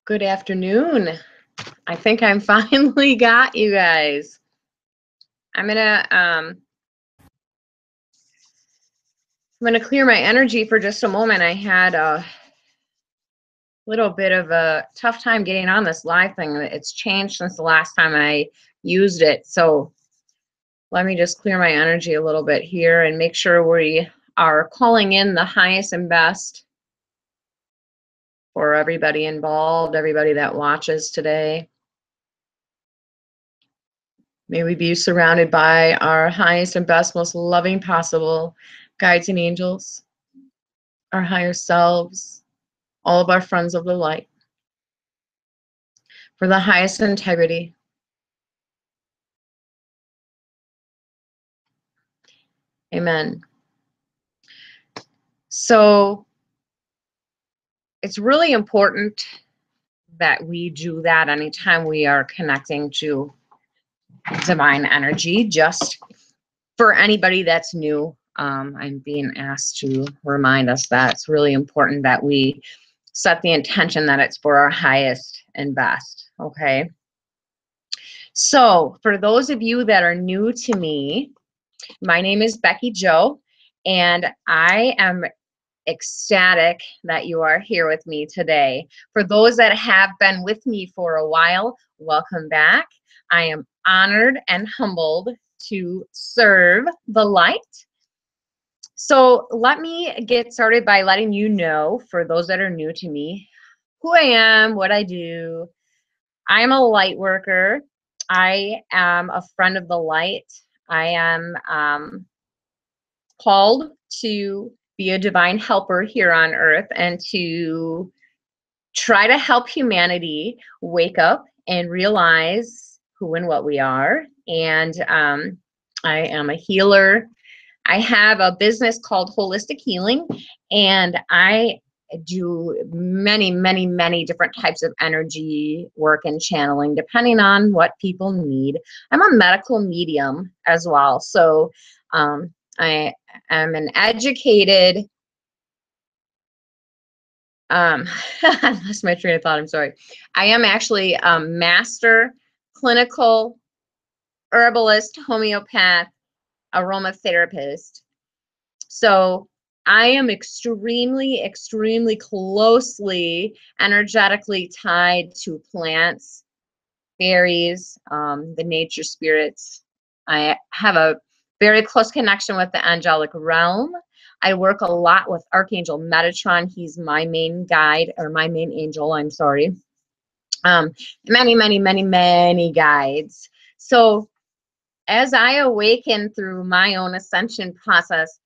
Good afternoon. I think I'm finally got you guys. I'm gonna clear my energy for just a moment. I had a little bit of a tough time getting on this live thing. It's changed since the last time I used it. So let me just clear my energy a little bit here and make sure we are calling in the highest and best for everybody involved, everybody that watches today. May we be surrounded by our highest and best, most loving possible guides and angels, our higher selves, all of our friends of the light, for the highest integrity. Amen. So it's really important that we do that anytime we are connecting to divine energy. Just for anybody that's new, I'm being asked to remind us that it's really important that we set the intention that it's for our highest and best, okay? So for those of you that are new to me, my name is Becky Joe, and I am ecstatic that you are here with me today. For those that have been with me for a while, welcome back. I am honored and humbled to serve the light. So let me get started by letting you know, for those that are new to me, who I am, what I do. I am a light worker. I am a friend of the light. I am called to be a divine helper here on earth and to try to help humanity wake up and realize who and what we are. And I am a healer. I have a business called Holistic Healing, and I do many, many, many different types of energy work and channeling, depending on what people need. I'm a medical medium as well. So I am an educated, I lost my train of thought, I'm sorry. I am actually a master clinical herbalist, homeopath, aromatherapist. So I am extremely, extremely closely energetically tied to plants, fairies, the nature spirits. I have a very close connection with the angelic realm. I work a lot with Archangel Metatron. He's my main guide, or my main angel, I'm sorry. Many, many, many, many guides. So as I awaken through my own ascension process,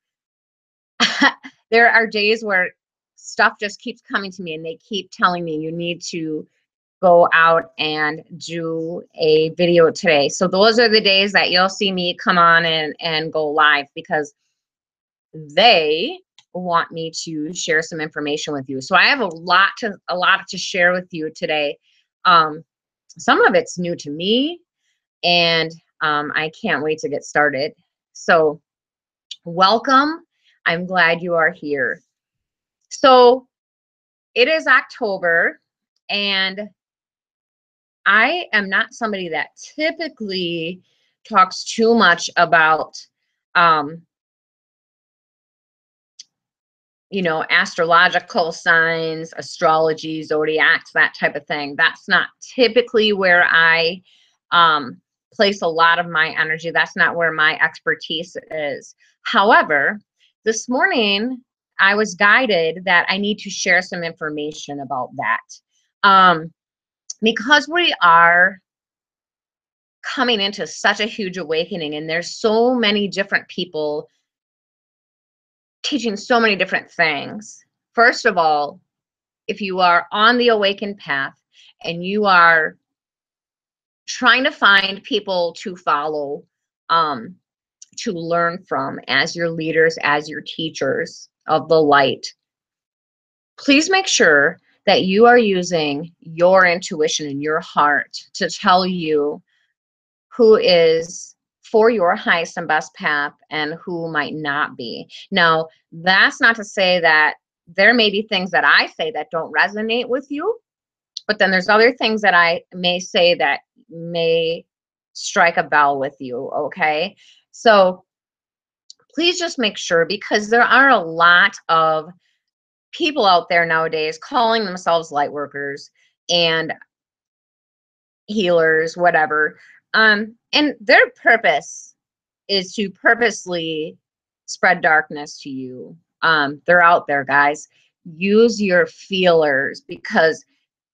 there are days where stuff just keeps coming to me and they keep telling me you need to go out and do a video today. So those are the days that you'll see me come on and go live, because they want me to share some information with you. So I have a lot to share with you today. Some of it's new to me, and I can't wait to get started. So welcome. I'm glad you are here. So it is October, and I am not somebody that typically talks too much about, astrological signs, astrology, zodiacs, that type of thing. That's not typically where I place a lot of my energy. That's not where my expertise is. However, this morning I was guided that I need to share some information about that. Because we are coming into such a huge awakening, and there's so many different people teaching so many different things. First of all, if you are on the awakened path and you are trying to find people to follow, to learn from as your leaders, as your teachers of the light, please make sure that you are using your intuition and your heart to tell you who is for your highest and best path and who might not be. Now, that's not to say that there may be things that I say that don't resonate with you. But then there's other things that I may say that may strike a bell with you, okay? So please just make sure, because there are a lot of people out there nowadays calling themselves light workers and healers, whatever. And their purpose is to purposely spread darkness to you. They're out there, guys. Use your feelers, because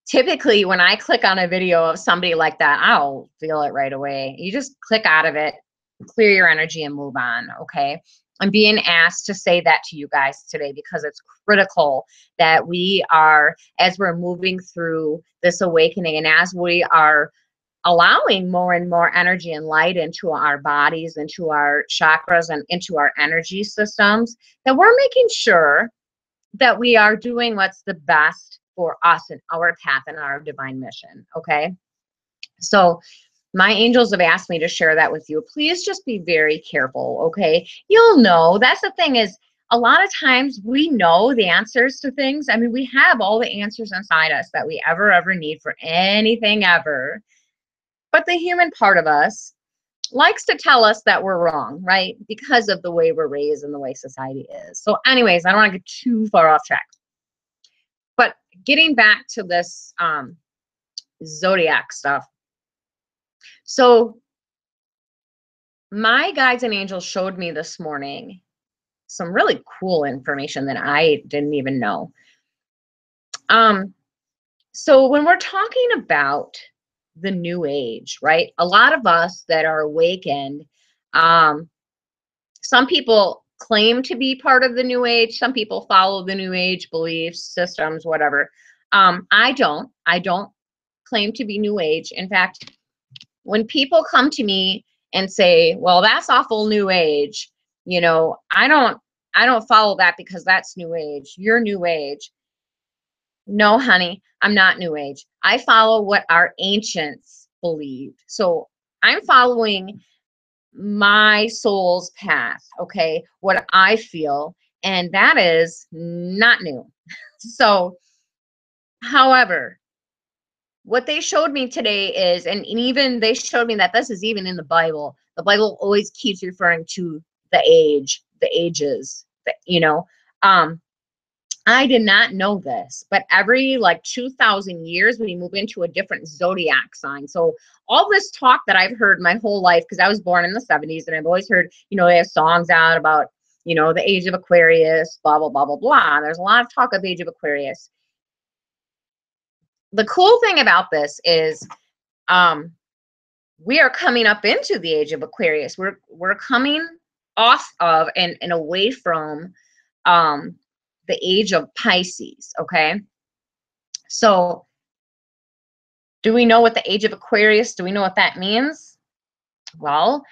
typically when I click on a video of somebody like that, I'll feel it right away. You just click out of it, clear your energy, and move on, okay? I'm being asked to say that to you guys today because it's critical that we are, as we're moving through this awakening and as we are allowing more and more energy and light into our bodies, into our chakras, and into our energy systems, that we're making sure that we are doing what's the best for us and our path and our divine mission, okay? So my angels have asked me to share that with you. Please just be very careful, okay? You'll know. That's the thing, is a lot of times we know the answers to things. I mean, we have all the answers inside us that we ever need for anything ever. But the human part of us likes to tell us that we're wrong, right? Because of the way we're raised and the way society is. So anyways, I don't want to get too far off track. But getting back to this zodiac stuff. So my guides and angels showed me this morning some really cool information that I didn't even know. So when we're talking about the new age, right? A lot of us that are awakened, some people claim to be part of the new age. Some people follow the new age beliefs, systems, whatever. I don't claim to be new age. In fact, when people come to me and say, well, that's awful new age, you know, I don't follow that because that's new age. You're new age. No, honey, I'm not new age. I follow what our ancients believed. So I'm following my soul's path, okay? What I feel, and that is not new. So, however, what they showed me today is, and even they showed me that this is even in the Bible. The Bible always keeps referring to the age, the ages, you know. I did not know this, but every like 2,000 years, we move into a different zodiac sign. So all this talk that I've heard my whole life, because I was born in the 70s, and I've always heard, you know, they have songs out about, you know, the age of Aquarius, blah, blah, blah, blah, blah. There's a lot of talk of the age of Aquarius. The cool thing about this is we are coming up into the age of Aquarius. We're coming off of and away from the age of Pisces, okay? So do we know what the age of Aquarius, do we know what that means? Well,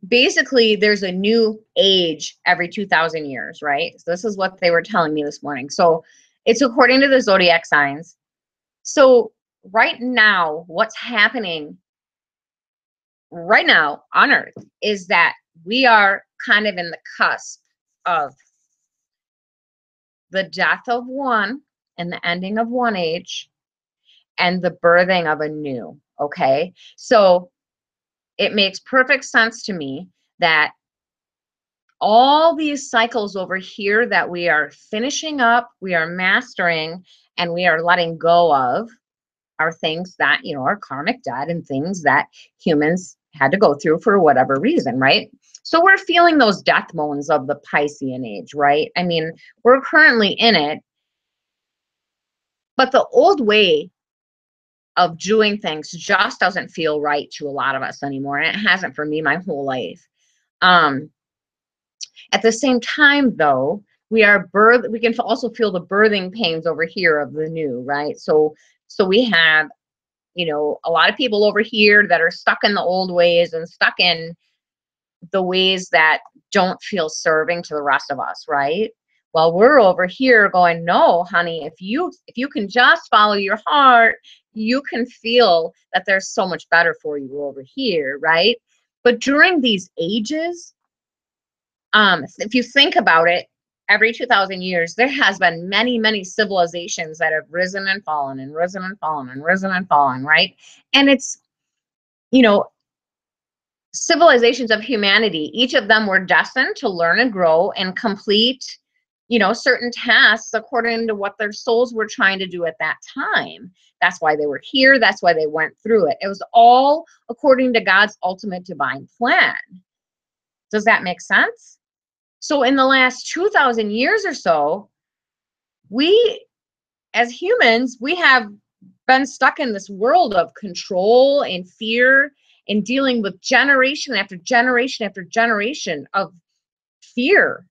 basically there's a new age every 2,000 years, right? So this is what they were telling me this morning. So it's according to the zodiac signs. So right now, what's happening right now on Earth is that we are kind of in the cusp of the death of one and the ending of one age and the birthing of a new, okay? So it makes perfect sense to me that all these cycles over here that we are finishing up, we are mastering, and we are letting go of are things that, you know, are karmic debt and things that humans had to go through for whatever reason, right? So we're feeling those death moans of the Piscean age, right? I mean, we're currently in it, but the old way of doing things just doesn't feel right to a lot of us anymore, and it hasn't for me my whole life. At the same time, though, we can also feel the birthing pains over here of the new, right? So we have, you know, a lot of people over here that are stuck in the old ways and stuck in the ways that don't feel serving to the rest of us, right? Well, we're over here going, no, honey, if you can just follow your heart, you can feel that there's so much better for you over here, right? But during these ages, if you think about it, every 2,000 years, there has been many, many civilizations that have risen and fallen and risen and fallen and risen and fallen, right? And it's, you know, civilizations of humanity, each of them were destined to learn and grow and complete, you know, certain tasks according to what their souls were trying to do at that time. That's why they were here. That's why they went through it. It was all according to God's ultimate divine plan. Does that make sense? So in the last 2,000 years or so, we as humans, we have been stuck in this world of control and fear and dealing with generation after generation after generation of fear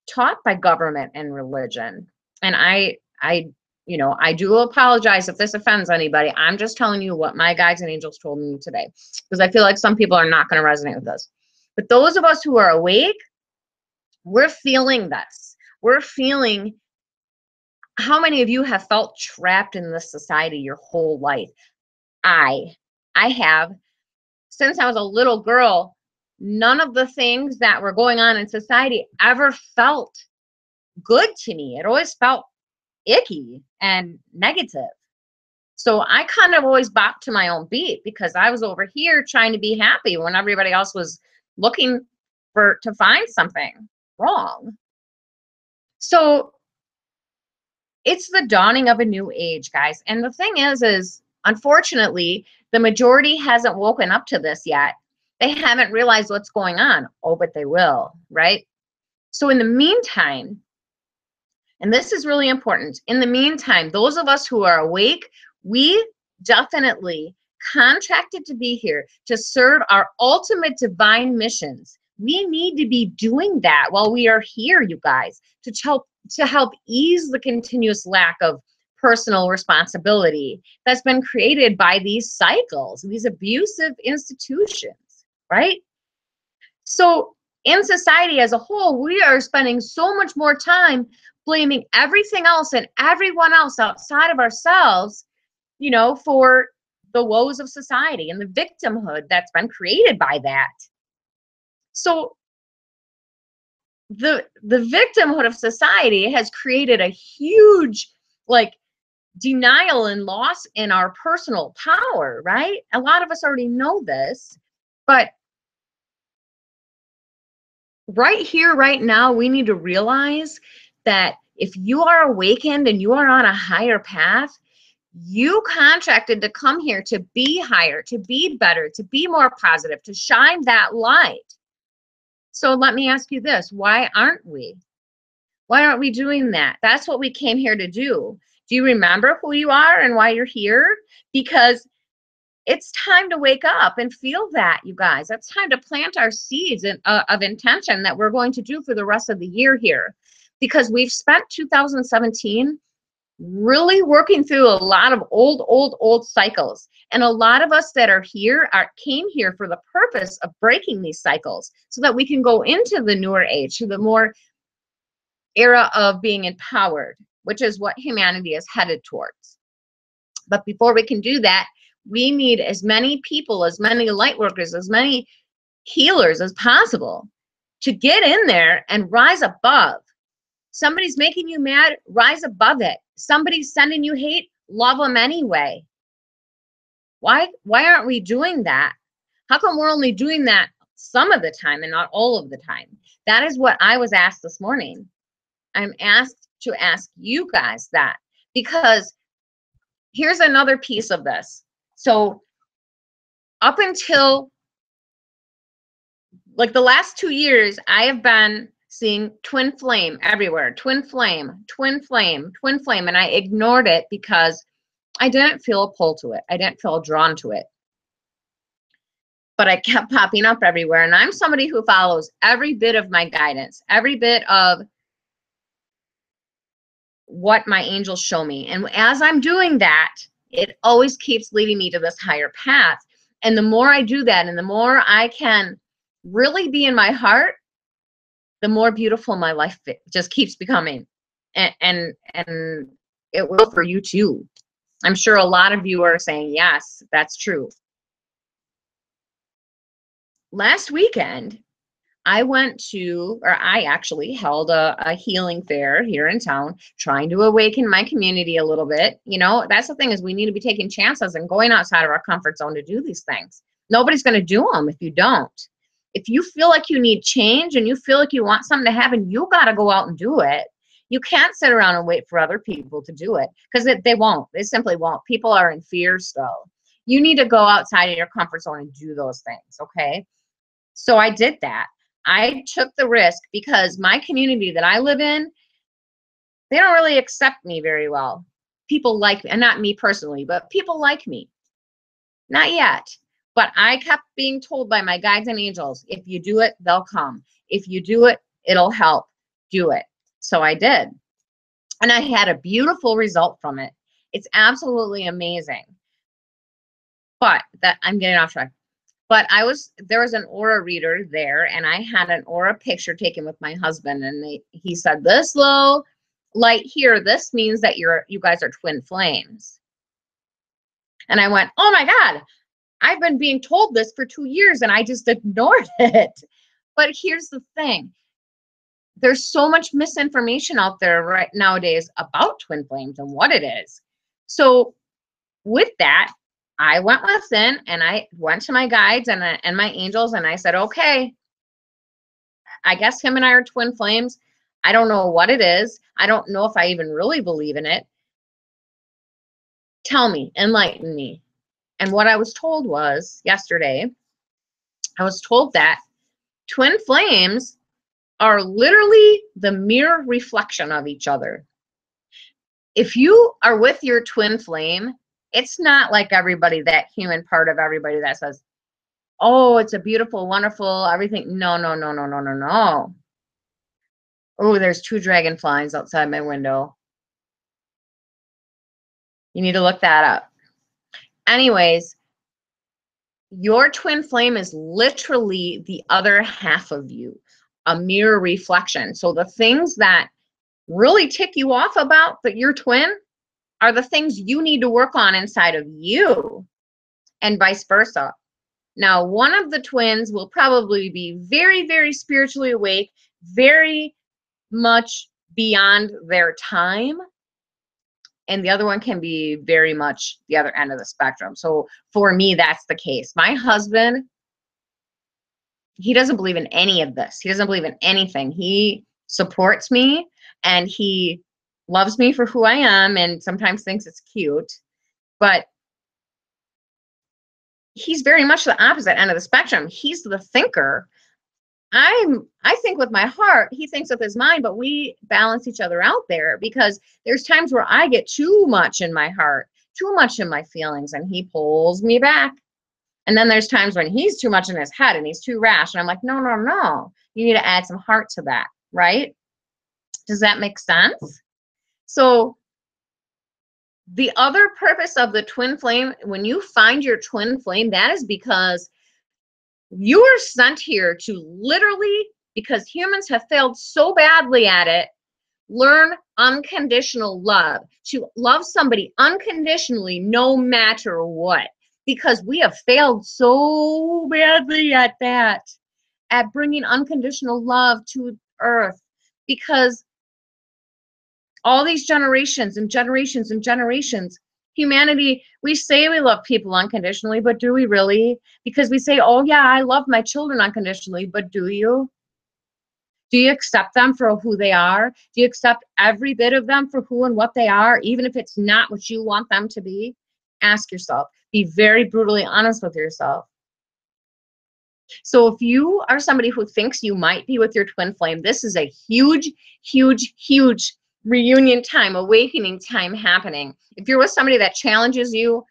taught by government and religion. And I do apologize if this offends anybody. I'm just telling you what my guides and angels told me today, because I feel like some people are not going to resonate with this. But those of us who are awake, we're feeling this. We're feeling. How many of you have felt trapped in this society your whole life? I have. Since I was a little girl, none of the things that were going on in society ever felt good to me. It always felt icky and negative. So I kind of always bopped to my own beat because I was over here trying to be happy when everybody else was looking to find something wrong. So it's the dawning of a new age, guys. And the thing is unfortunately, the majority hasn't woken up to this yet. They haven't realized what's going on. Oh, but they will, right? So in the meantime, and this is really important, in the meantime, those of us who are awake, we definitely contracted to be here to serve our ultimate divine missions. We need to be doing that while we are here, you guys, to help ease the continuous lack of personal responsibility that's been created by these cycles, these abusive institutions, right? So in society as a whole, we are spending so much more time blaming everything else and everyone else outside of ourselves, you know, for the woes of society and the victimhood that's been created by that. So the victimhood of society has created a huge, like, denial and loss in our personal power, right? A lot of us already know this, but right here, right now, we need to realize that if you are awakened and you are on a higher path, you contracted to come here to be higher, to be better, to be more positive, to shine that light. So let me ask you this, why aren't we? Why aren't we doing that? That's what we came here to do. Do you remember who you are and why you're here? Because it's time to wake up and feel that, you guys. It's time to plant our seeds of intention that we're going to do for the rest of the year here. Because we've spent 2017 really working through a lot of old cycles. And a lot of us that are here came here for the purpose of breaking these cycles so that we can go into the newer age, to the more era of being empowered, which is what humanity is headed towards. But before we can do that, we need as many people, as many light workers, as many healers as possible to get in there and rise above. Somebody's making you mad, rise above it. Somebody's sending you hate, love them anyway. Why aren't we doing that? How come we're only doing that some of the time and not all of the time? That is what I was asked this morning. I'm asked to ask you guys that, because here's another piece of this. So up until like the last 2 years, I have been seeing twin flame everywhere. Twin flame, twin flame, twin flame. And I ignored it because I didn't feel a pull to it. I didn't feel drawn to it. But I kept popping up everywhere. And I'm somebody who follows every bit of my guidance, every bit of what my angels show me. And as I'm doing that, it always keeps leading me to this higher path. And the more I do that, and the more I can really be in my heart, the more beautiful my life just keeps becoming. And it will for you too. I'm sure a lot of you are saying, yes, that's true. Last weekend, I actually held a healing fair here in town, trying to awaken my community a little bit. You know, that's the thing, is we need to be taking chances and going outside of our comfort zone to do these things. Nobody's going to do them if you don't. If you feel like you need change and you feel like you want something to happen, you got to go out and do it. You can't sit around and wait for other people to do it, because they won't. They simply won't. People are in fear still. You need to go outside of your comfort zone and do those things, okay? So I did that. I took the risk because my community that I live in, they don't really accept me very well. People like me, and not me personally, but people like me. Not yet. But I kept being told by my guides and angels, if you do it, they'll come. If you do it, it'll help. Do it. So I did. And I had a beautiful result from it. It's absolutely amazing. But that I'm getting off track. But there was an aura reader there, and I had an aura picture taken with my husband, and he said, this little light here, this means that you guys are twin flames. And I went, oh my God, I've been being told this for 2 years and I just ignored it. But here's the thing. There's so much misinformation out there right nowadays about twin flames and what it is. So with that, I went within and I went to my guides and my angels, and I said, okay, I guess him and I are twin flames. I don't know what it is. I don't know if I even really believe in it. Tell me, enlighten me. And what I was told was yesterday, I was told that twin flames are literally the mirror reflection of each other. If you are with your twin flame, it's not like everybody, that human part of everybody that says, oh, it's a beautiful, wonderful, everything. No, no, no, no, no, no, no. Oh, there's 2 dragonflies outside my window. You need to look that up. Anyways, your twin flame is literally the other half of you, a mirror reflection. So the things that really tick you off about that your twin are the things you need to work on inside of you, and vice versa. Now, one of the twins will probably be very, very spiritually awake, very much beyond their time, and the other one can be very much the other end of the spectrum. So for me, that's the case. My husband, he doesn't believe in any of this. He doesn't believe in anything. He supports me and he loves me for who I am, and sometimes thinks it's cute, but he's very much the opposite end of the spectrum. He's the thinker. I think with my heart, he thinks with his mind, but we balance each other out there, because there's times where I get too much in my heart, too much in my feelings, and he pulls me back. And then there's times when he's too much in his head and he's too rash, and I'm like, no, no, no, you need to add some heart to that, right? Does that make sense? So the other purpose of the twin flame, when you find your twin flame, that is because you are sent here to literally, because humans have failed so badly at it, learn unconditional love, to love somebody unconditionally no matter what, because we have failed so badly at that, at bringing unconditional love to earth, because all these generations and generations and generations, humanity, we say we love people unconditionally, but do we really? Because we say, oh yeah, I love my children unconditionally, but do you? Do you accept them for who they are? Do you accept every bit of them for who and what they are, even if it's not what you want them to be? Ask yourself. Be very brutally honest with yourself. So if you are somebody who thinks you might be with your twin flame, this is a huge, huge, huge reunion time, awakening time happening. If you're with somebody that challenges you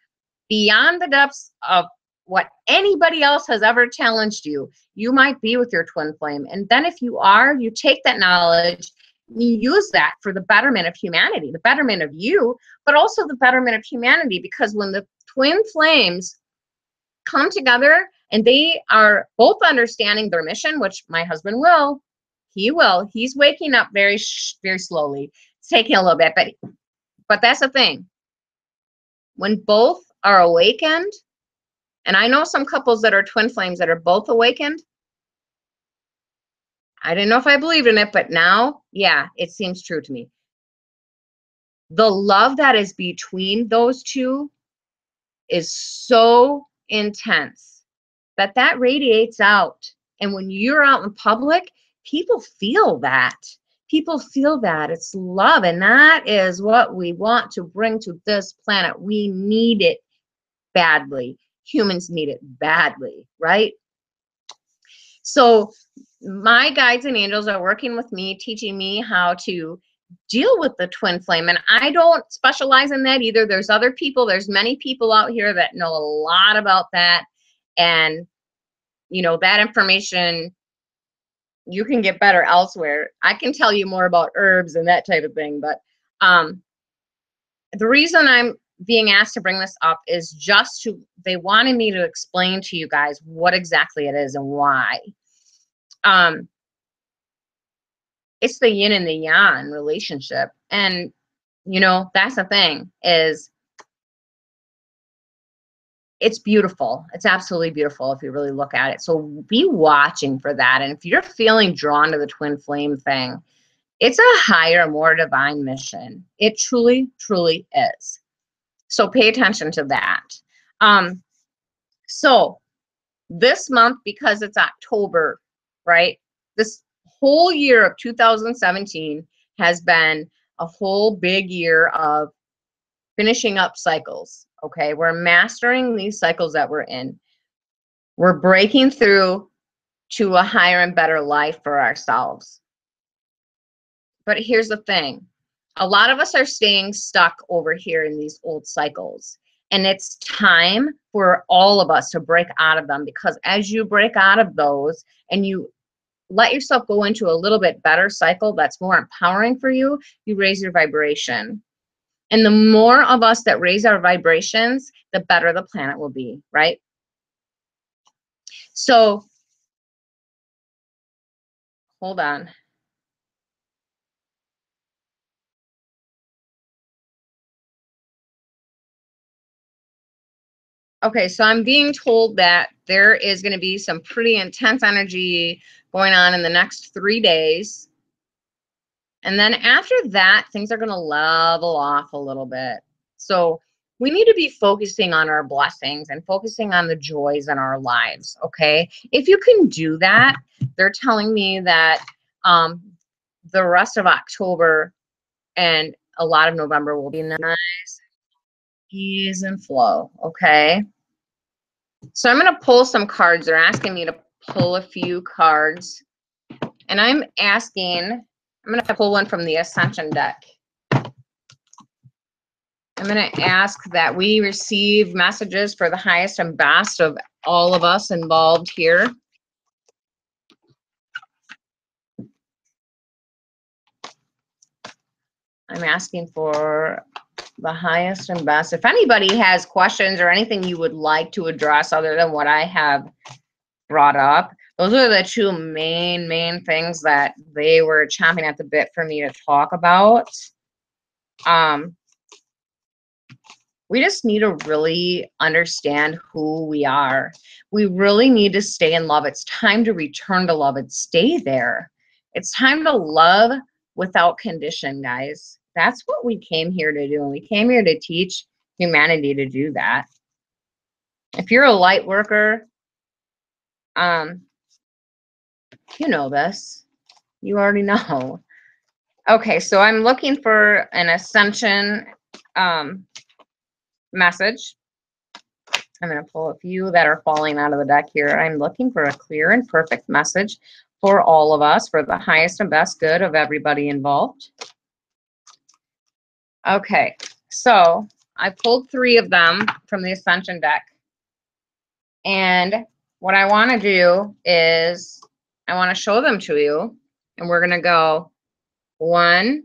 beyond the depths of what anybody else has ever challenged you, you might be with your twin flame. And then if you are, you take that knowledge, you use that for the betterment of humanity, the betterment of you, but also the betterment of humanity. Because when the twin flames come together and they are both understanding their mission, which my husband will, he's waking up very, very slowly. It's taking a little bit, but that's the thing. When both are awakened, and I know some couples that are twin flames that are both awakened, I didn't know if I believed in it, but now, yeah, it seems true to me. The love that is between those two is so intense that that radiates out. And when you're out in public, people feel that. People feel that. It's love. And that is what we want to bring to this planet. We need it badly. Humans need it badly, right? So my guides and angels are working with me, teaching me how to deal with the twin flame. And I don't specialize in that either. There's other people, there's many people out here that know a lot about that. And, you know, that information you can get better elsewhere. I can tell you more about herbs and that type of thing. But the reason I'm being asked to bring this up is just to, they wanted me to explain to you guys what exactly it is and why. It's the yin and the yang relationship. And, you know, that's the thing is it's beautiful. It's absolutely beautiful if you really look at it. So be watching for that. And if you're feeling drawn to the twin flame thing, it's a higher, more divine mission. It truly, truly is. So pay attention to that. So this month, because it's October, right? This whole year of 2017 has been a whole big year of finishing up cycles. Okay, we're mastering these cycles that we're in. We're breaking through to a higher and better life for ourselves. But here's the thing. A lot of us are staying stuck over here in these old cycles. And it's time for all of us to break out of them, because as you break out of those and you let yourself go into a little bit better cycle that's more empowering for you, you raise your vibration. And the more of us that raise our vibrations, the better the planet will be, right? So, hold on. Okay, so I'm being told that there is going to be some pretty intense energy going on in the next 3 days. And then after that, things are going to level off a little bit. So we need to be focusing on our blessings and focusing on the joys in our lives, okay? If you can do that, they're telling me that the rest of October and a lot of November will be nice, ease and flow, okay? So I'm going to pull some cards. They're asking me to pull a few cards. And I'm going to pull one from the Ascension deck. I'm going to ask that we receive messages for the highest and best of all of us involved here. I'm asking for the highest and best. If anybody has questions or anything you would like to address other than what I have brought up, those are the two main things that they were chomping at the bit for me to talk about. We just need to really understand who we are. We really need to stay in love. It's time to return to love and stay there. It's time to love without condition, guys. That's what we came here to do. And we came here to teach humanity to do that. If you're a light worker, you know this. You already know. Okay, so I'm looking for an ascension message. I'm going to pull a few that are falling out of the deck here. I'm looking for a clear and perfect message for all of us, for the highest and best good of everybody involved. Okay, so I pulled 3 of them from the Ascension deck. And what I want to do is I want to show them to you. And we're going to go 1,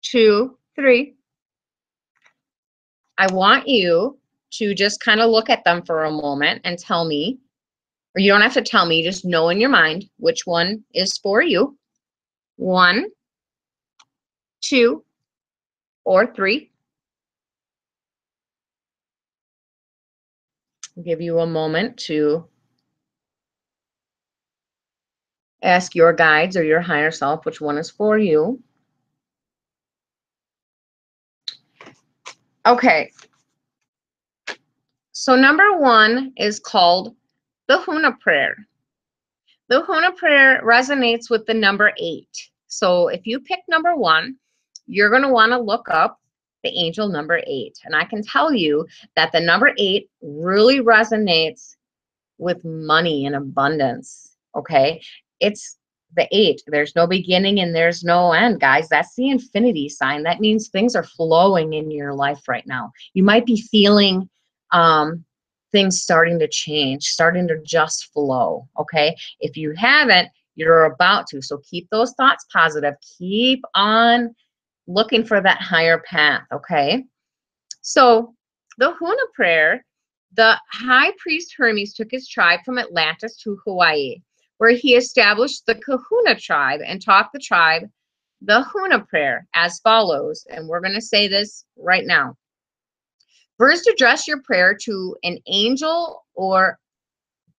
2, 3. I want you to just kind of look at them for a moment and tell me, or you don't have to tell me, just know in your mind which one is for you. 1, 2, or 3. I'll give you a moment to Ask your guides or your higher self which one is for you. Okay. So number 1 is called the Huna prayer. The Huna prayer resonates with the number 8. So if you pick number 1, you're going to want to look up the angel number 8. And I can tell you that the number 8 really resonates with money and abundance. Okay. It's the 8. There's no beginning and there's no end, guys. That's the infinity sign. That means things are flowing in your life right now. You might be feeling things starting to change, starting to just flow. Okay. If you haven't, you're about to. So keep those thoughts positive. Keep on looking for that higher path. Okay. So the Huna prayer, the high priest Hermes took his tribe from Atlantis to Hawaii, where he established the Kahuna tribe and taught the tribe the Huna prayer as follows. And we're going to say this right now. First, address your prayer to an angel or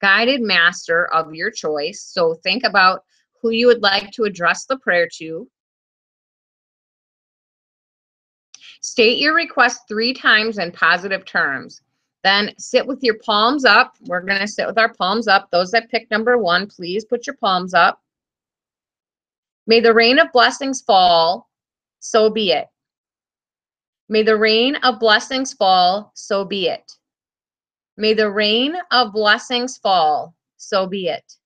guided master of your choice. So think about who you would like to address the prayer to. State your request 3 times in positive terms. Then sit with your palms up. We're going to sit with our palms up. Those that pick number 1, please put your palms up. May the rain of blessings fall, so be it. May the rain of blessings fall, so be it. May the rain of blessings fall, so be it.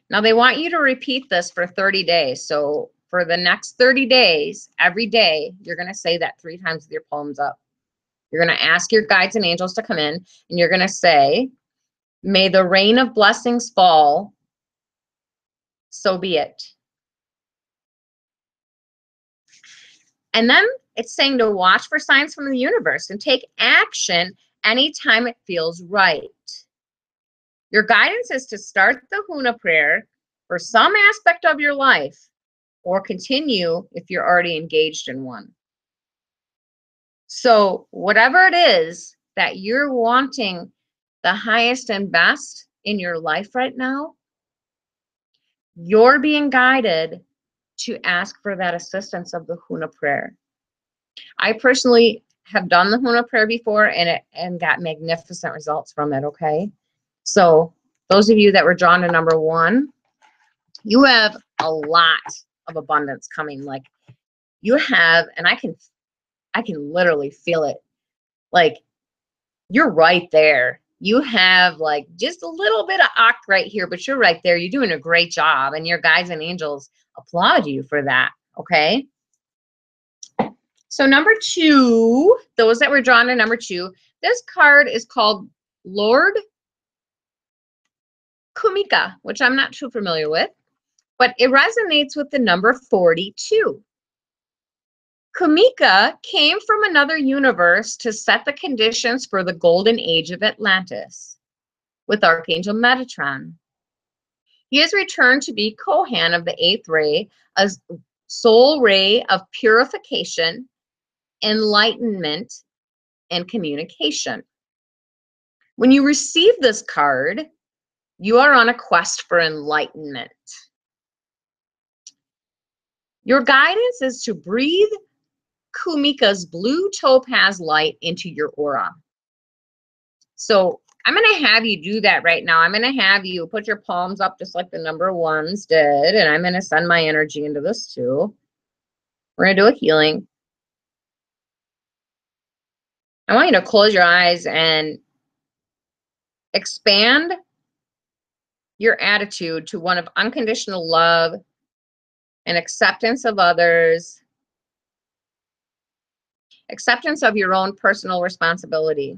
Now they want you to repeat this for 30 days. So for the next 30 days, every day, you're going to say that 3 times with your palms up. You're going to ask your guides and angels to come in, and you're going to say, may the rain of blessings fall, so be it. And then it's saying to watch for signs from the universe and take action anytime it feels right. Your guidance is to start the Huna prayer for some aspect of your life or continue if you're already engaged in one. So whatever it is that you're wanting the highest and best in your life right now, you're being guided to ask for that assistance of the Huna prayer. I personally have done the Huna prayer before and got magnificent results from it, okay? So those of you that were drawn to number 1, you have a lot of abundance coming. Like you have, and I can literally feel it. Like you're right there. You have like just a little bit of right here, but you're right there. You're doing a great job, and your guides and angels applaud you for that, okay? So number 2, those that were drawn to number 2, this card is called Lord Kumika, which I'm not too familiar with, but it resonates with the number 42. Kumika came from another universe to set the conditions for the golden age of Atlantis with Archangel Metatron. He has returned to be Kohan of the 8th ray, a soul ray of purification, enlightenment, and communication. When you receive this card, you are on a quest for enlightenment. Your guidance is to breathe Kumika's blue topaz light into your aura. So I'm going to have you do that right now. I'm going to have you put your palms up just like the number 1s did, and I'm going to send my energy into this too. We're going to do a healing. I want you to close your eyes and expand your attitude to one of unconditional love and acceptance of others, acceptance of your own personal responsibility.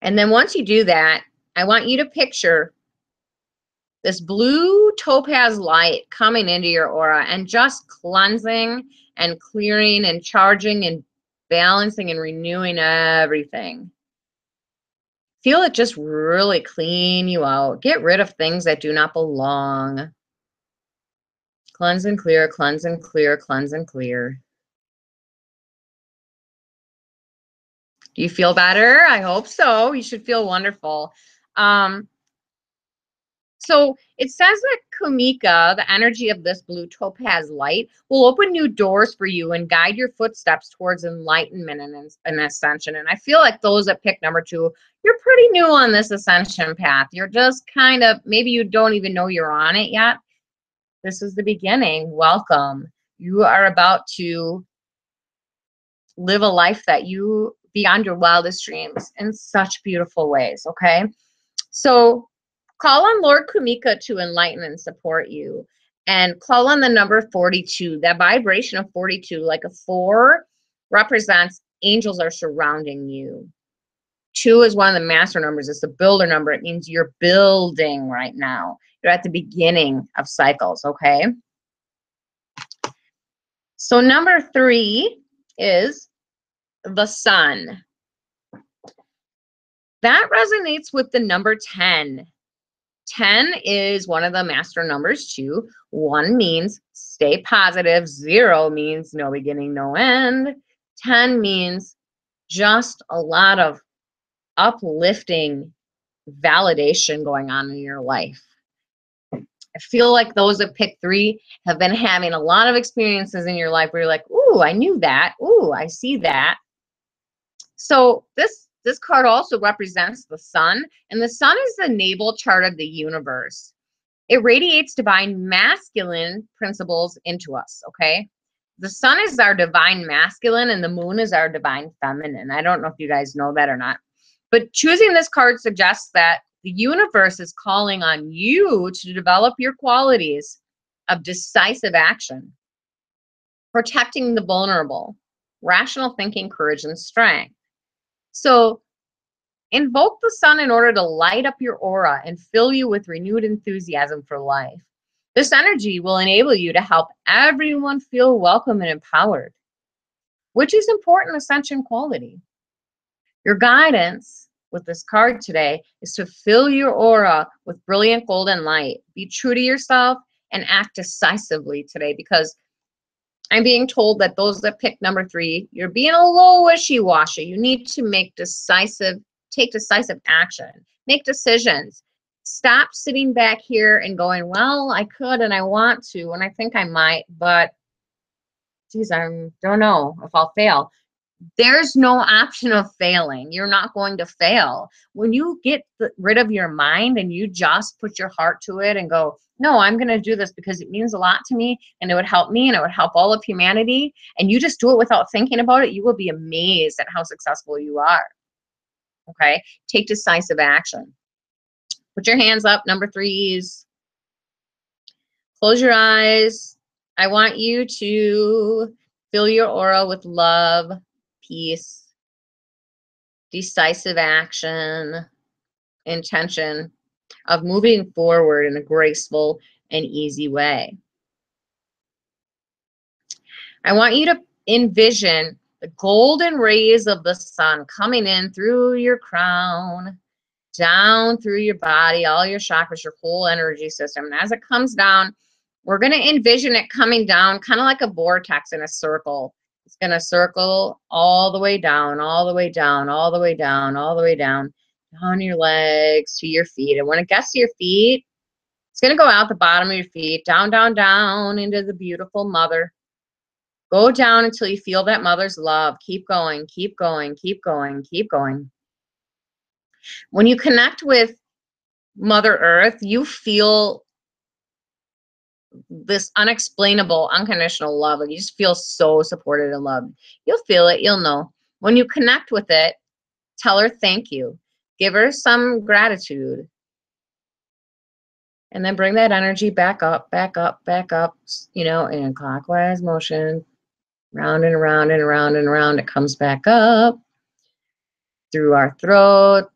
And then once you do that, I want you to picture this blue topaz light coming into your aura and just cleansing and clearing and charging and balancing and renewing everything. Feel it just really clean you out. Get rid of things that do not belong. Cleanse and clear, cleanse and clear, cleanse and clear. Do you feel better? I hope so. You should feel wonderful. So it says that Kumika, the energy of this blue topaz light, will open new doors for you and guide your footsteps towards enlightenment and ascension. And I feel like those that pick number 2, you're pretty new on this ascension path. You're just kind of, maybe you don't even know you're on it yet. This is the beginning. Welcome. You are about to live a life that you beyond your wildest dreams in such beautiful ways, okay? So call on Lord Kumika to enlighten and support you. And call on the number 42. That vibration of 42, like a 4, represents angels are surrounding you. 2 is one of the master numbers. It's the builder number. It means you're building right now. You're at the beginning of cycles, okay? So number 3 is the sun. That resonates with the number 10. 10 is one of the master numbers too. 1 means stay positive. 0 means no beginning, no end. 10 means just a lot of uplifting validation going on in your life. I feel like those that pick 3 have been having a lot of experiences in your life where you're like, ooh, I knew that. Ooh, I see that. So this card also represents the sun, and the sun is the natal chart of the universe. It radiates divine masculine principles into us, okay? The sun is our divine masculine and the moon is our divine feminine. I don't know if you guys know that or not. But choosing this card suggests that the universe is calling on you to develop your qualities of decisive action, protecting the vulnerable, rational thinking, courage, and strength. So invoke the sun in order to light up your aura and fill you with renewed enthusiasm for life. This energy will enable you to help everyone feel welcome and empowered, which is important ascension quality. Your guidance with this card today is to fill your aura with brilliant golden light. Be true to yourself and act decisively today, because I'm being told that those that pick number 3, you're being a little wishy-washy. You need to take decisive action, make decisions. Stop sitting back here and going, well, I could and I want to, and I think I might, but geez, I don't know if I'll fail. There's no option of failing. You're not going to fail. When you get rid of your mind and you just put your heart to it and go, no, I'm going to do this because it means a lot to me and it would help me and it would help all of humanity, and you just do it without thinking about it, you will be amazed at how successful you are. Okay? Take decisive action. Put your hands up, number 3s. Close your eyes. I want you to fill your aura with love, peace, decisive action, intention of moving forward in a graceful and easy way. I want you to envision the golden rays of the sun coming in through your crown, down through your body, all your chakras, your whole energy system. And as it comes down, we're going to envision it coming down kind of like a vortex in a circle. It's going to circle all the way down, all the way down, all the way down, all the way down your legs to your feet. And when it gets to your feet, it's going to go out the bottom of your feet, down, down, down into the beautiful mother. Go down until you feel that mother's love. Keep going, keep going, keep going, keep going. When you connect with Mother Earth, you feel this unexplainable, unconditional love. Like you just feel so supported and loved. You'll feel it. You'll know. When you connect with it, tell her thank you. Give her some gratitude. And then bring that energy back up, you know, in clockwise motion. Round and around and around and around. It comes back up through our throat,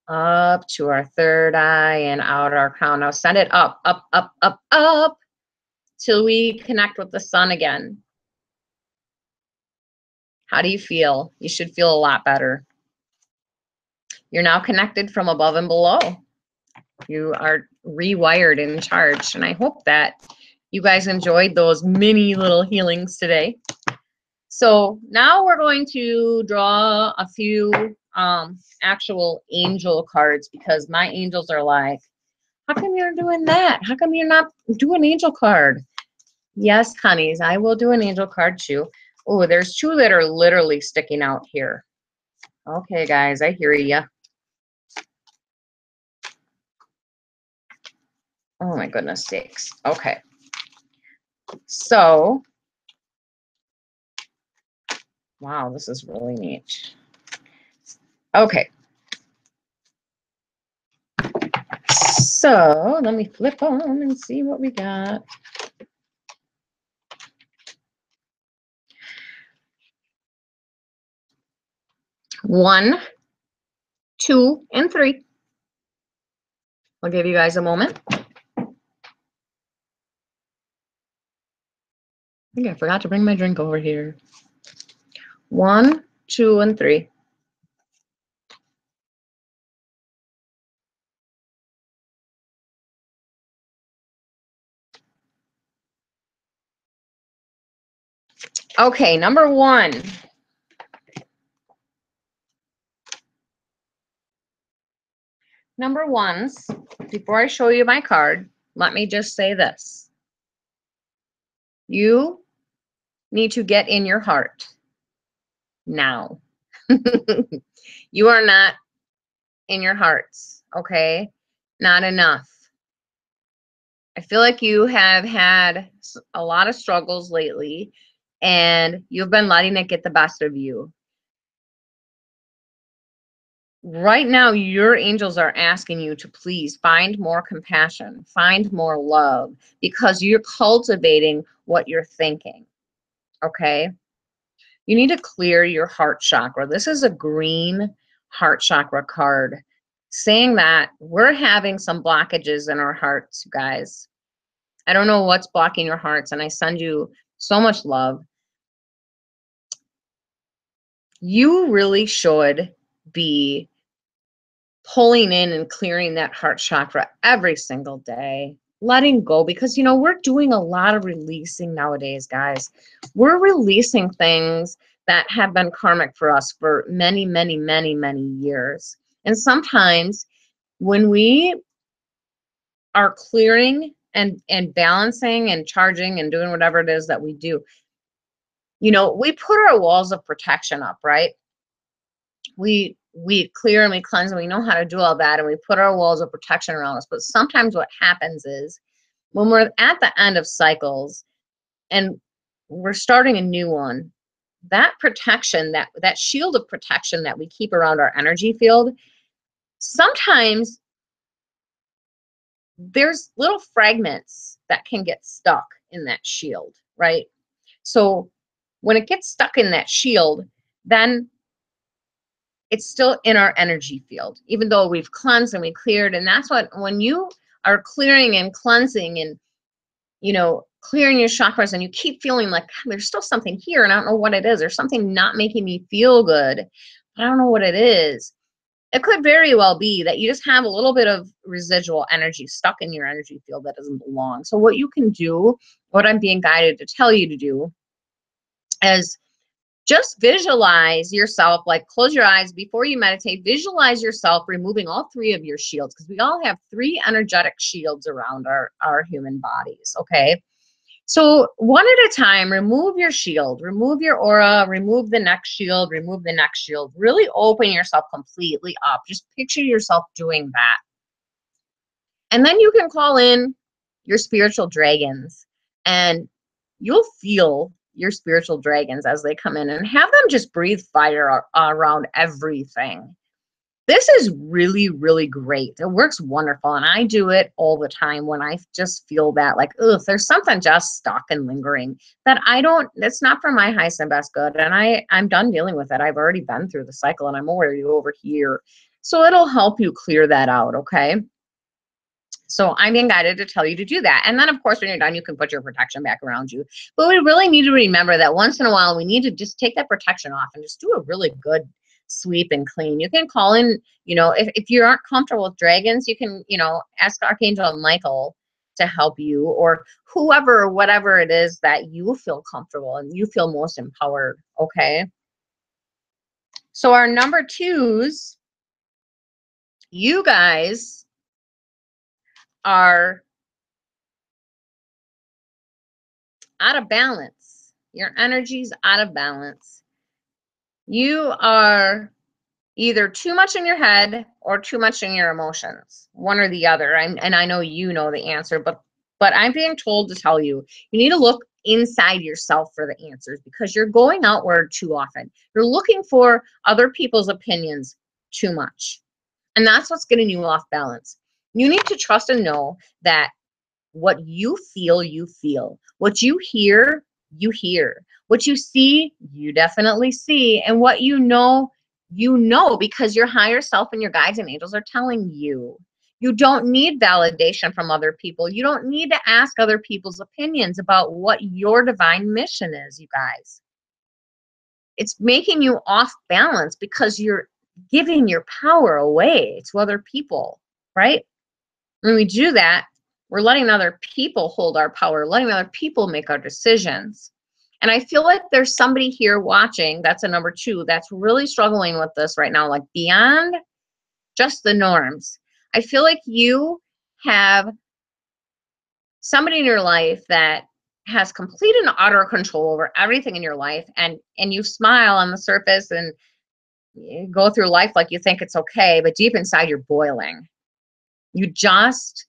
up to our third eye and out our crown. Now send it up, up, up, up, up till we connect with the sun again. How do you feel? You should feel a lot better. You're now connected from above and below. You are rewired and charged. And I hope that you guys enjoyed those mini little healings today. So now we're going to draw a few actual angel cards, because my angels are like, how come you're doing that? How come you're not doing angel card? Yes, honeys, I will do an angel card too. Oh, there's two that are literally sticking out here. Okay, guys, I hear ya. Oh my goodness sakes. Okay. So, wow, this is really neat. Okay. So, let me flip on and see what we got. One, two, and three. I'll give you guys a moment. I think I forgot to bring my drink over here. One, two, and three. Okay, number one. Number ones, before I show you my card, let me just say this. You need to get in your heart now. You are not in your hearts, okay? Not enough. I feel like you have had a lot of struggles lately, and you've been letting it get the best of you. Right now, your angels are asking you to please find more compassion, find more love, because you're cultivating what you're thinking, okay? You need to clear your heart chakra. This is a green heart chakra card, saying that we're having some blockages in our hearts, you guys. I don't know what's blocking your hearts, and I send you so much love. You really should be pulling in and clearing that heart chakra every single day, letting go, because, you know, we're doing a lot of releasing nowadays, guys. We're releasing things that have been karmic for us for many, many, many, many years. And sometimes when we are clearing and balancing and charging and doing whatever it is that we do, you know, we put our walls of protection up, right? We clear and we cleanse, and we know how to do all that, and we put our walls of protection around us. But sometimes what happens is, when we're at the end of cycles and we're starting a new one, that protection, that shield of protection that we keep around our energy field, sometimes there's little fragments that can get stuck in that shield, right? So when it gets stuck in that shield, then it's still in our energy field, even though we've cleansed and we cleared. And that's what, when you are clearing and cleansing and, you know, clearing your chakras, and you keep feeling like there's still something here and I don't know what it is, there's something not making me feel good, I don't know what it is. It could very well be that you just have a little bit of residual energy stuck in your energy field that doesn't belong. So what you can do, what I'm being guided to tell you to do, is just visualize yourself, like close your eyes before you meditate, visualize yourself removing all three of your shields, because we all have three energetic shields around our human bodies, okay? So one at a time, remove your shield, remove your aura, remove the next shield, remove the next shield. Really open yourself completely up. Just picture yourself doing that. And then you can call in your spiritual dragons, and you'll feel your spiritual dragons as they come in, and have them just breathe fire around everything. This is really, really great. It works wonderful. And I do it all the time when I just feel that, like, ugh, there's something just stuck and lingering that it's not for my highest and best good. And I'm done dealing with it. I've already been through the cycle, and I'm already over here. So it'll help you clear that out, okay? So I'm being guided to tell you to do that. And then, of course, when you're done, you can put your protection back around you. But we really need to remember that once in a while, we need to just take that protection off and just do a really good sweep and clean. You can call in, you know, if you aren't comfortable with dragons, you can, you know, ask Archangel Michael to help you, or whoever or whatever it is that you feel comfortable and you feel most empowered, okay? So our number twos, you guys are out of balance. Your energy's out of balance. You are either too much in your head or too much in your emotions, one or the other. And I know you know the answer, but I'm being told to tell you, you need to look inside yourself for the answers, because you're going outward too often. You're looking for other people's opinions too much. And that's what's getting you off balance. You need to trust and know that what you feel, you feel. What you hear, you hear. What you see, you definitely see. And what you know, because your higher self and your guides and angels are telling you. You don't need validation from other people. You don't need to ask other people's opinions about what your divine mission is, you guys. It's making you off balance because you're giving your power away to other people, right? When we do that, we're letting other people hold our power, letting other people make our decisions. And I feel like there's somebody here watching, that's a number two, that's really struggling with this right now, like beyond just the norms. I feel like you have somebody in your life that has complete and utter control over everything in your life, and you smile on the surface and you go through life like you think it's okay, but deep inside you're boiling. You just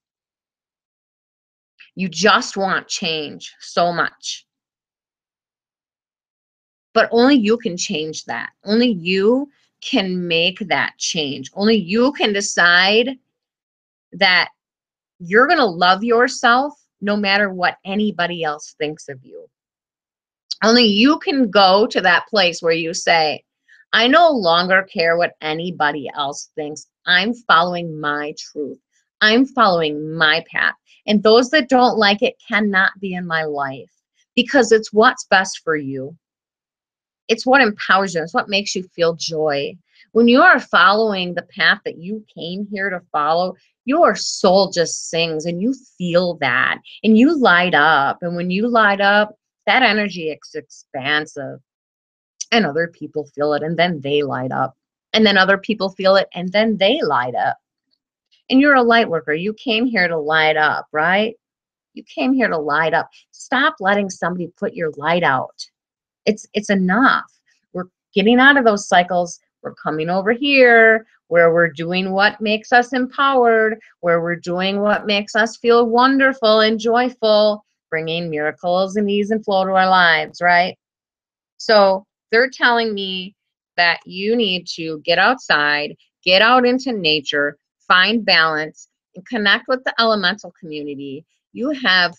want change so much. But only you can change that. Only you can make that change. Only you can decide that you're going to love yourself no matter what anybody else thinks of you. Only you can go to that place where you say, I no longer care what anybody else thinks. I'm following my truth. I'm following my path. And those that don't like it cannot be in my life, because it's what's best for you. It's what empowers you. It's what makes you feel joy. When you are following the path that you came here to follow, your soul just sings and you feel that and you light up. And when you light up, that energy is expansive, and other people feel it and then they light up. And then other people feel it and then they light up. And you're a light worker. You came here to light up, right? You came here to light up. Stop letting somebody put your light out. It's enough. We're getting out of those cycles. We're coming over here where we're doing what makes us empowered, where we're doing what makes us feel wonderful and joyful, bringing miracles and ease and flow to our lives, right? So they're telling me that you need to get outside, get out into nature, find balance, and connect with the elemental community. You have,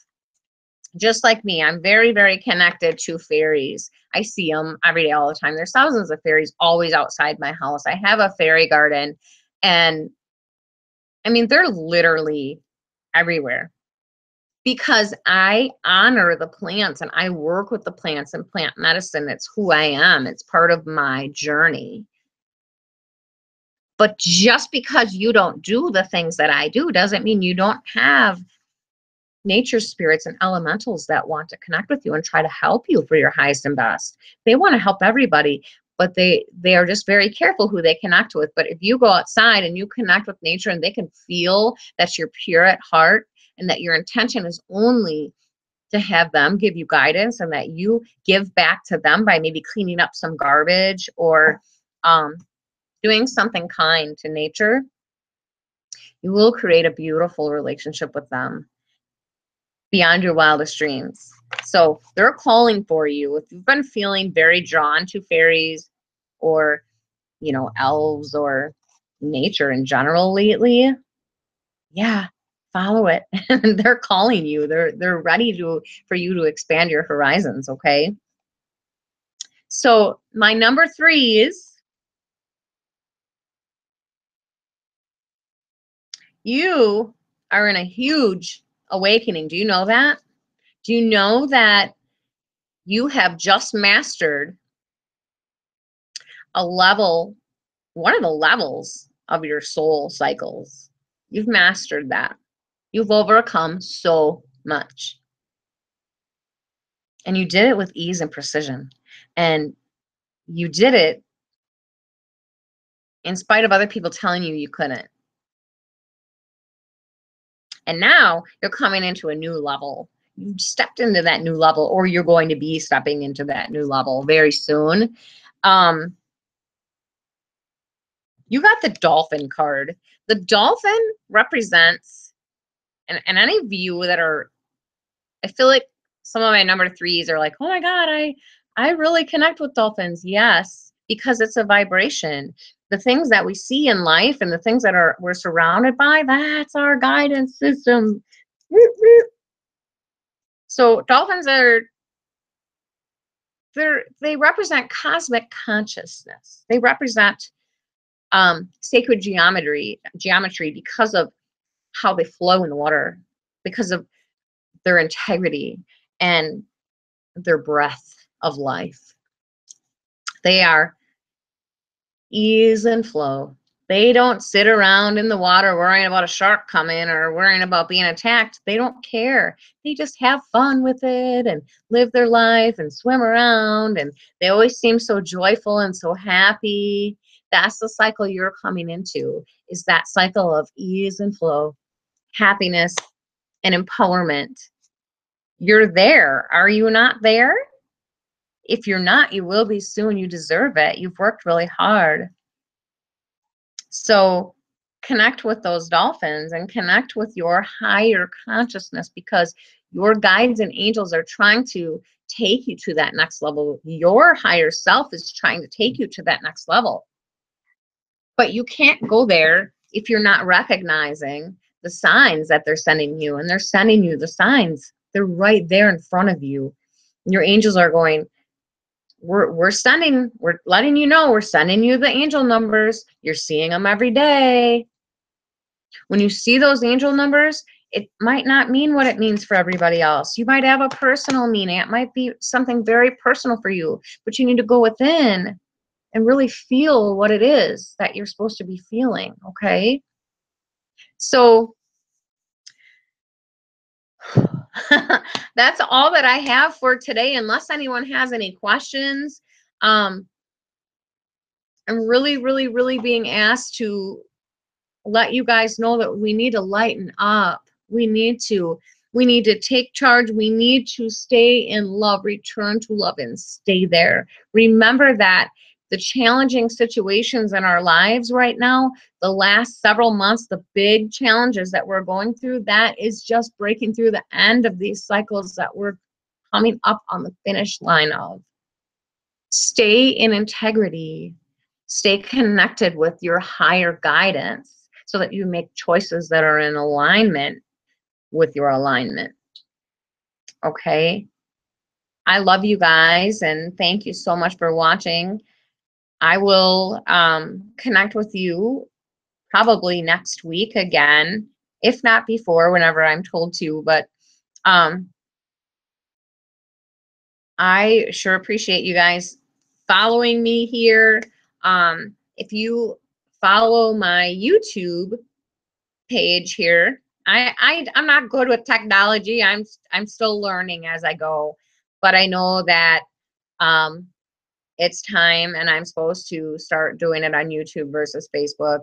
just like me, I'm very, very connected to fairies. I see them every day, all the time. There's thousands of fairies always outside my house. I have a fairy garden, and I mean, they're literally everywhere because I honor the plants and I work with the plants and plant medicine. It's who I am. It's part of my journey. But just because you don't do the things that I do doesn't mean you don't have nature spirits and elementals that want to connect with you and try to help you for your highest and best. They want to help everybody, but they are just very careful who they connect with. But if you go outside and you connect with nature and they can feel that you're pure at heart and that your intention is only to have them give you guidance and that you give back to them by maybe cleaning up some garbage or doing something kind to nature, you will create a beautiful relationship with them beyond your wildest dreams. So they're calling for you. If you've been feeling very drawn to fairies or, you know, elves or nature in general lately, yeah, follow it. They're calling you. They're ready for you to expand your horizons, okay? So my number threes, you are in a huge awakening. Do you know that? Do you know that you have just mastered a level, one of the levels of your soul cycles? You've mastered that. You've overcome so much. And you did it with ease and precision. And you did it in spite of other people telling you you couldn't. And now you're coming into a new level. You stepped into that new level, or you're going to be stepping into that new level very soon. You got the dolphin card. The dolphin represents, and any of you that are, I feel like some of my number threes are like, oh my God, I really connect with dolphins. Yes, because it's a vibration. The things that we see in life and the things that we're surrounded by, that's our guidance system. So dolphins they represent cosmic consciousness. They represent sacred geometry because of how they flow in the water, because of their integrity and their breath of life. They are ease and flow. They don't sit around in the water worrying about a shark coming or worrying about being attacked. They don't care. They just have fun with it and live their life and swim around. And they always seem so joyful and so happy. That's the cycle you're coming into, is that cycle of ease and flow, happiness and empowerment. You're there. Are you not there? If you're not, you will be soon. You deserve it. You've worked really hard. So connect with those dolphins and connect with your higher consciousness, because your guides and angels are trying to take you to that next level. Your higher self is trying to take you to that next level. But you can't go there if you're not recognizing the signs that they're sending you. And they're sending you the signs. They're right there in front of you. Your angels are going, we're letting you know, we're sending you the angel numbers. You're seeing them every day. When you see those angel numbers, it might not mean what it means for everybody else. You might have a personal meaning. It might be something very personal for you, but you need to go within and really feel what it is that you're supposed to be feeling, okay? So that's all that I have for today, unless anyone has any questions. I'm really, really, really being asked to let you guys know that we need to lighten up. We need to take charge. We need to stay in love, return to love, and stay there. Remember that the challenging situations in our lives right now, the last several months, the big challenges that we're going through, that is just breaking through the end of these cycles that we're coming up on the finish line of. Stay in integrity. Stay connected with your higher guidance so that you make choices that are in alignment with your alignment. Okay? I love you guys, and thank you so much for watching. I will connect with you probably next week again, if not before, whenever I'm told to. But I sure appreciate you guys following me here. If you follow my YouTube page here, I'm not good with technology. I'm still learning as I go, but I know that it's time, and I'm supposed to start doing it on YouTube versus Facebook.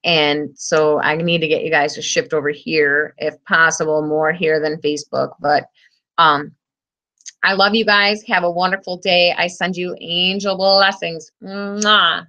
And so I need to get you guys to shift over here, if possible, more here than Facebook. But I love you guys. Have a wonderful day. I send you angel blessings. Mwah.